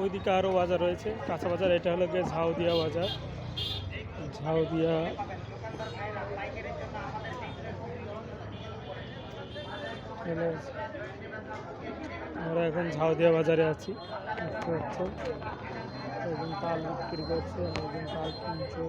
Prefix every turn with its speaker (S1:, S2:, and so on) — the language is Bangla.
S1: ওইদিকে আরও বাজার রয়েছে, কাঁচা বাজার। এটা হলো গিয়ে ঝাউদিয়া বাজার, ঝাউদিয়া। আমরা এখন ঝাউদিয়া বাজারে আছি, দেখতে পাচ্ছেন। একজন তাল বিক্রি করছে, একজন তাল কিনছে।